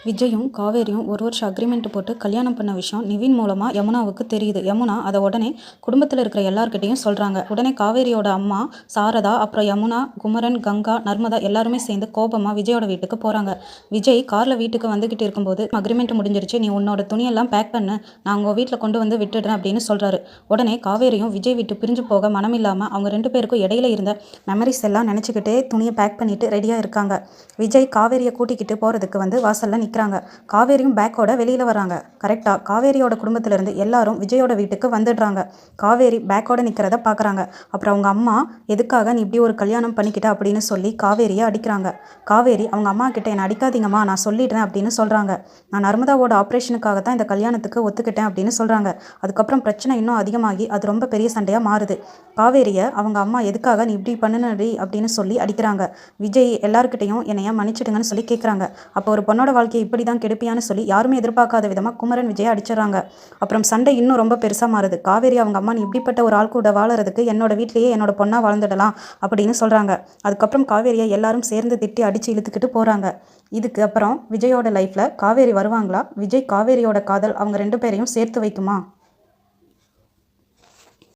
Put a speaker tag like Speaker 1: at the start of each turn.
Speaker 1: விஜயும் காவேரியும் ஒரு வருஷம் அக்ரிமெண்ட் போட்டு கல்யாணம் பண்ண விஷயம் நிவின் மூலமாக யமுனாவுக்கு தெரியுது. யமுனா அதை உடனே குடும்பத்தில் இருக்கிற எல்லார்கிட்டையும் சொல்கிறாங்க. உடனே காவேரியோட அம்மா சாரதா, அப்புறம் யமுனா, குமரன், கங்கா, நர்மதா எல்லாருமே சேர்ந்து கோபமாக விஜயோட வீட்டுக்கு போகிறாங்க. விஜய் காரில் வீட்டுக்கு வந்துக்கிட்டு இருக்கும்போது அக்ரிமெண்ட் முடிஞ்சிருச்சு, நீ உன்னோட துணியெல்லாம் பேக் பண்ணு, நான் உங்கள் வீட்டில் கொண்டு வந்து விட்டுடுறேன் அப்படின்னு சொல்கிறாரு. உடனே காவேரியும் விஜய் விட்டு பிரிஞ்சு போக மனமில்லாமல் அவங்க ரெண்டு பேருக்கும் இடையில இருந்த மெமரிஸ் எல்லாம் நினச்சிக்கிட்டே துணியை பேக் பண்ணிட்டு ரெடியாக இருக்காங்க. விஜய் காவேரியை கூட்டிக்கிட்டு போகிறதுக்கு வந்து வாசலில் நிற்கிறாங்க. காவேரியும் பேக்கோட வெளியில் வராங்க. கரெக்டாக காவேரியோட குடும்பத்திலேருந்து எல்லாரும் விஜயோட வீட்டுக்கு வந்துடுறாங்க. காவேரி பேக்கோட நிற்கிறத பார்க்குறாங்க. அப்புறம் அவங்க அம்மா, எதுக்காக நீ இப்படி ஒரு கல்யாணம் பண்ணிக்கிட்ட அப்படின்னு சொல்லி காவேரியை அடிக்கிறாங்க. காவேரி அவங்க அம்மா கிட்ட என்னை அடிக்காதீங்கம்மா, நான் சொல்லிடுறேன் அப்படின்னு சொல்கிறாங்க. நான் நர்மதாவோட ஆப்ரேஷனுக்காக தான் இந்த கல்யாணத்துக்கு ஒத்துக்கிட்டேன் அப்படின்னு சொல்கிறாங்க. அதுக்கப்புறம் பிரச்சனை இன்னும் அதிகமாகி அது ரொம்ப பெரிய சண்டையாக மாறுது. காவேரியை அவங்க அம்மா எதுக்காக நீ இப்படி பண்ணுனடி அப்படின்னு சொல்லி அடிக்கிறாங்க. விஜய் எல்லாருக்கிட்டையும் என்னைய மன்னிச்சிடுங்கன்னு சொல்லி கேட்குறாங்க. அப்போ ஒரு பொண்ணோட வாழ்க்கையை இப்படி தான் கெடுப்பியான்னு சொல்லி யாருமே எதிர்பார்க்காத விதமாக குமரன் விஜயை அடிச்சிடறாங்க. அப்புறம் சண்டை இன்னும் ரொம்ப பெருசாக மாறுது. காவேரி அவங்க அம்மா, நீ இப்படிப்பட்ட ஒரு ஆள் கூட வாழறதுக்கு என்னோட வீட்லேயே என்னோட பொண்ணாக வாழ்ந்துடலாம் அப்படின்னு சொல்கிறாங்க. அதுக்கப்புறம் காவேரியை எல்லாரும் சேர்ந்து திட்டி அடித்து இழுத்துக்கிட்டு போகிறாங்க. இதுக்கு அப்புறம் விஜயோட லைஃப்பில் காவேரி வருவாங்களா? விஜய் காவேரியோட காதல் அவங்க ரெண்டு பேரையும் சேர்த்து வைக்குமா?